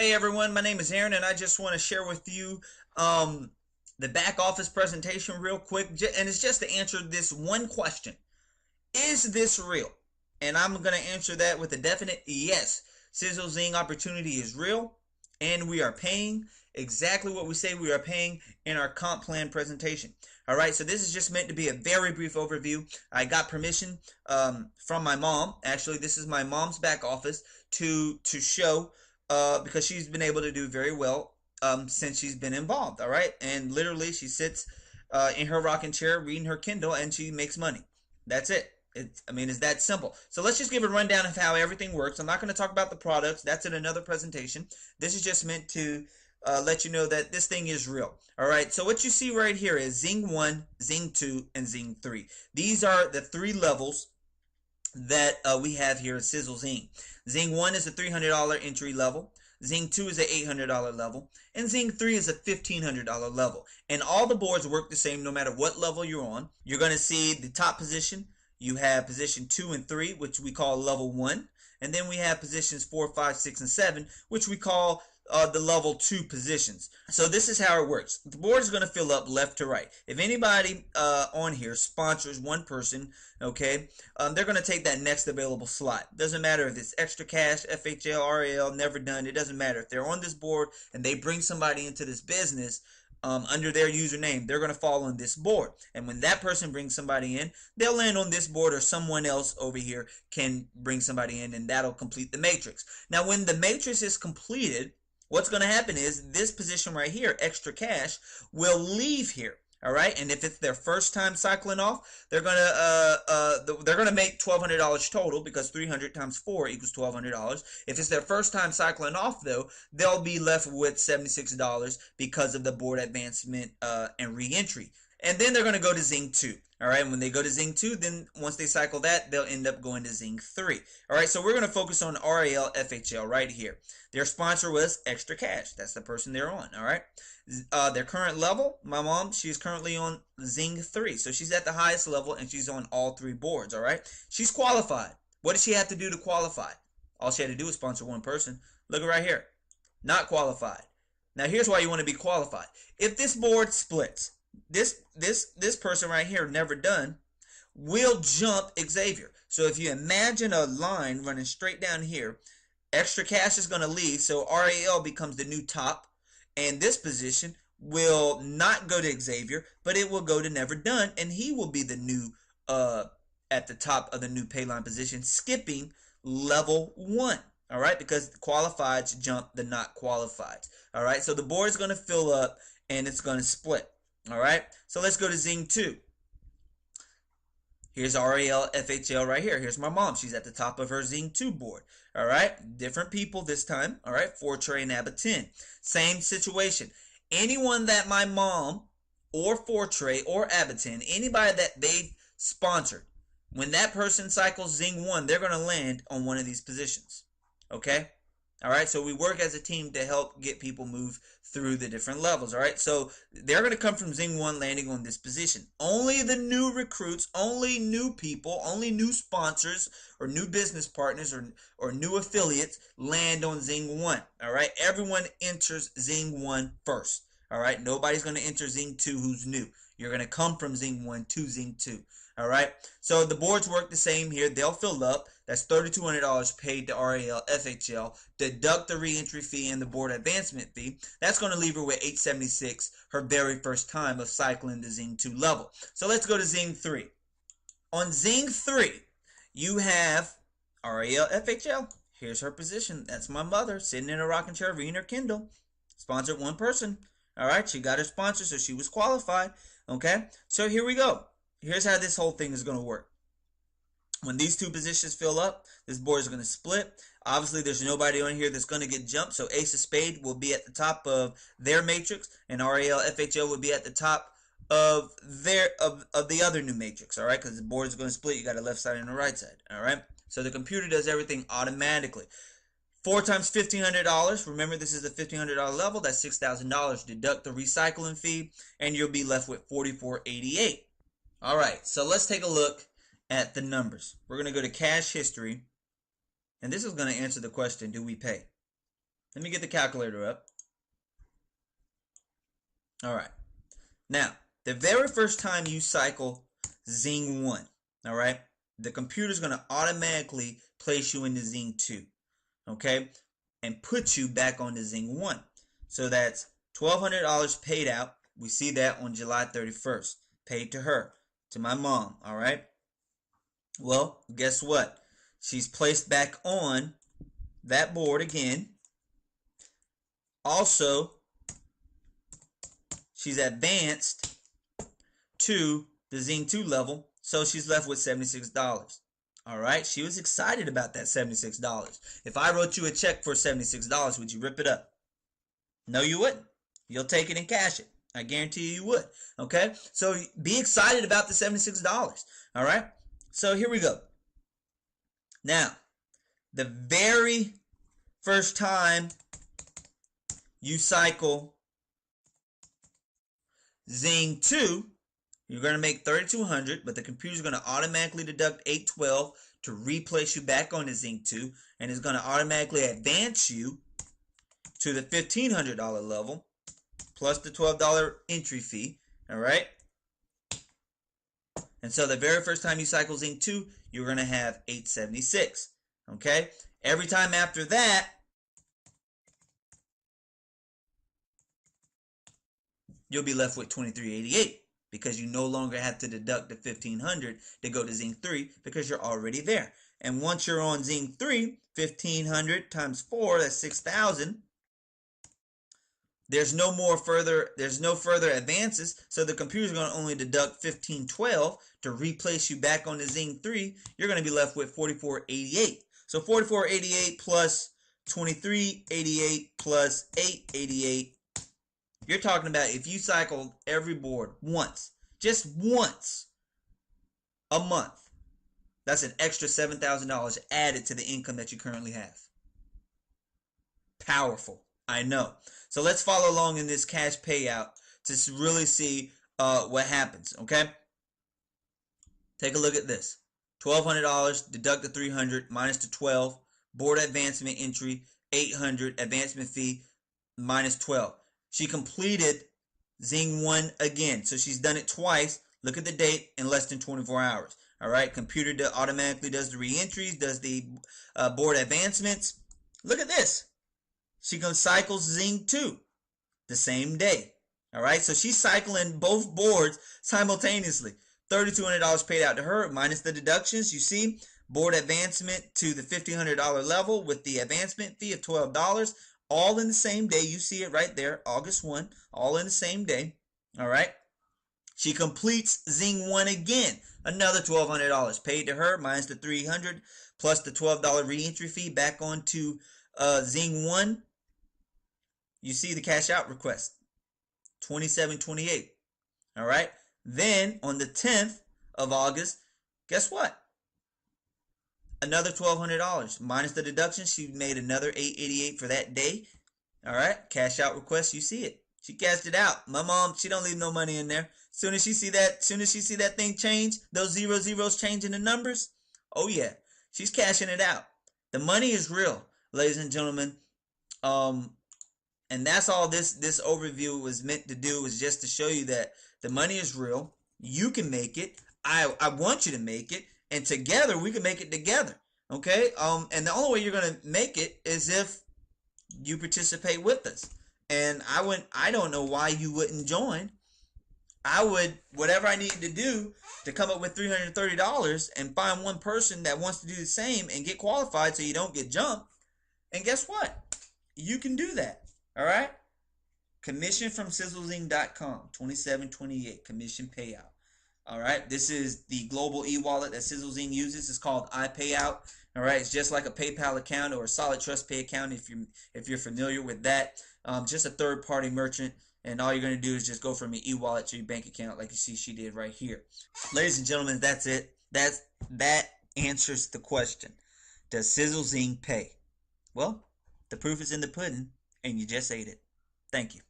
Hey everyone, my name is Aaron and I just want to share with you the back office presentation real quick, and it's just to answer this one question. Is this real? And I'm going to answer that with a definite yes. SizzleZING opportunity is real and we are paying exactly what we say we are paying in our comp plan presentation. All right, so this is just meant to be a very brief overview. I got permission from my mom. Actually, this is my mom's back office to show because she's been able to do very well since she's been involved. All right, and literally she sits in her rocking chair reading her Kindle and she makes money. That's it. It's that simple. So let's just give a rundown of how everything works. I'm not going to talk about the products. That's in another presentation. This is just meant to let you know that this thing is real. All right. So what you see right here is Zing 1, Zing 2, and Zing 3. These are the three levels that we have here at SizzleZING. Zing 1 is a $300 entry level. Zing 2 is an $800 level, and Zing 3 is a $1,500 level. And all the boards work the same no matter what level you're on. You're going to see the top position. You have position 2 and 3, which we call level 1. And then we have positions 4, 5, 6, and 7, which we call the level 2 positions. So this is how it works. The board is going to fill up left to right. If anybody on here sponsors one person, okay, they're going to take that next available slot. Doesn't matter if it's extra cash, FHL, RAL, never done. It doesn't matter. If they're on this board and they bring somebody into this business, under their username, they're going to fall on this board. And when that person brings somebody in, they'll land on this board, or someone else over here can bring somebody in, and that'll complete the matrix. Now, when the matrix is completed, what's going to happen is this position right here, extra cash, will leave here. All right, and if it's their first time cycling off, they're gonna make $1,200 total, because 300 times 4 equals $1,200. If it's their first time cycling off, though, they'll be left with $76 because of the board advancement and re-entry. And then they're gonna go to Zing 2. All right, and when they go to Zing 2, then once they cycle that, they'll end up going to Zing 3. All right, so we're going to focus on RAL FHL right here. Their sponsor was Extra Cash. That's the person they're on, all right? Their current level, my mom, she's currently on Zing 3. So she's at the highest level, and she's on all three boards, all right? She's qualified. What does she have to do to qualify? All she had to do is sponsor one person. Look right here. Not qualified. Now, here's why you want to be qualified. If this board splits, this person right here, never done, will jump Xavier. So if you imagine a line running straight down here, extra cash is going to leave, so RAL becomes the new top, and this position will not go to Xavier, but it will go to never done, and he will be the new at the top of the new pay line position, skipping level 1. All right, because the qualifieds jump the not qualifieds. All right, so the board is going to fill up and it's going to split. All right, so let's go to Zing 2. Here's RAL FHL right here. Here's my mom. She's at the top of her Zing 2 board. All right, different people this time. All right, Fortray and Abatin. Same situation. Anyone that my mom or Fortray or Abatin, anybody that they've sponsored, when that person cycles Zing 1, they're going to land on one of these positions. Okay? All right, so we work as a team to help get people move through the different levels. All right, so they're going to come from Zing 1 landing on this position. Only the new recruits, only new people, only new sponsors or new business partners or new affiliates land on Zing 1. All right, everyone enters Zing 1 first. All right, nobody's going to enter Zing 2 who's new. You're going to come from Zing 1 to Zing 2. All right, so the boards work the same here. They'll fill up. That's $3,200 paid to RAL FHL. Deduct the re-entry fee and the board advancement fee. That's going to leave her with $876 her very first time of cycling the Zing 2 level. So let's go to Zing 3. On Zing 3, you have RAL FHL. Here's her position. That's my mother sitting in a rocking chair reading her Kindle. Sponsored one person. All right, she got her sponsor, so she was qualified. Okay, so here we go. Here's how this whole thing is going to work. When these two positions fill up, this board is going to split. Obviously, there's nobody on here that's going to get jumped, so Ace of Spade will be at the top of their matrix, and RAL FHL will be at the top of the other new matrix, all right? Because the board is going to split. You got a left side and a right side, all right? So the computer does everything automatically. 4 times $1,500. Remember, this is a $1,500 level. That's $6,000. Deduct the recycling fee, and you'll be left with $4,488. All right, so let's take a look at the numbers. We're going to go to cash history, and this is going to answer the question, do we pay? Let me get the calculator up. All right. Now, the very first time you cycle Zing 1, all right, the computer's going to automatically place you into Zing 2, okay, and put you back on the Zing 1. So that's $1,200 paid out. We see that on July 31st, paid to her, to my mom, all right? Well, guess what? She's placed back on that board again. Also, she's advanced to the Zing 2 level, so she's left with $76. All right, she was excited about that $76. If I wrote you a check for $76, would you rip it up? No, you wouldn't. You'll take it and cash it. I guarantee you would. Okay, so be excited about the $76. All right, so here we go. Now, the very first time you cycle Zing 2, you're going to make $3,200, but the computer's going to automatically deduct $812 to replace you back on the Zing 2, and it's going to automatically advance you to the $1,500 level, plus the $12 entry fee, all right? And so the very first time you cycle Zing 2, you're going to have $876, okay? Every time after that, you'll be left with $2,388 because you no longer have to deduct the $1,500 to go to Zing 3 because you're already there. And once you're on Zing 3, 1,500 times 4, that's 6,000. There's no further advances, so the computer's going to only deduct $1,512 to replace you back on the Zing 3. You're going to be left with $4,488. So $4,488 plus $2,388 plus $888. You're talking about if you cycle every board once, just once a month, that's an extra $7,000 added to the income that you currently have. Powerful, I know. So let's follow along in this cash payout to really see what happens, okay? Take a look at this. $1,200, deduct the $300, minus the $12, board advancement entry, $800, advancement fee, minus $12. She completed Zing 1 again. So she's done it twice. Look at the date, in less than 24 hours. All right, computer automatically does the re-entries, does the board advancements. Look at this. She cycles Zing 2 the same day. All right, so she's cycling both boards simultaneously. $3,200 paid out to her, minus the deductions. You see, board advancement to the $1,500 level with the advancement fee of $12. All in the same day. You see it right there, August 1, all in the same day. All right. She completes Zing 1 again. Another $1,200 paid to her, minus the $300, plus the $12 re-entry fee back onto Zing 1. You see the cash out request, $2,728. All right. Then on the 10th of August, guess what? Another $1,200 minus the deduction. She made another $888 for that day. All right, cash out request. You see it. She cashed it out. My mom, she don't leave no money in there. Soon as she see that thing change, those zeros changing the numbers. Oh yeah, she's cashing it out. The money is real, ladies and gentlemen. And that's all this overview was meant to do, was just to show you that the money is real. You can make it. I want you to make it. And together, we can make it together, okay? And the only way you're going to make it is if you participate with us. And I don't know why you wouldn't join. I would, whatever I need to do to come up with $330 and find one person that wants to do the same and get qualified so you don't get jumped. And guess what? You can do that, all right? Commission from SizzleZING.com, $27.28, commission payout. All right, this is the global e-wallet that SizzleZING uses. It's called iPayout. All right, it's just like a PayPal account or a Solid Trust Pay account if you're familiar with that. Just a third-party merchant, and all you're going to do is just go from your e-wallet to your bank account, like you see she did right here. Ladies and gentlemen, that's it. That answers the question. Does SizzleZING pay? Well, the proof is in the pudding, and you just ate it. Thank you.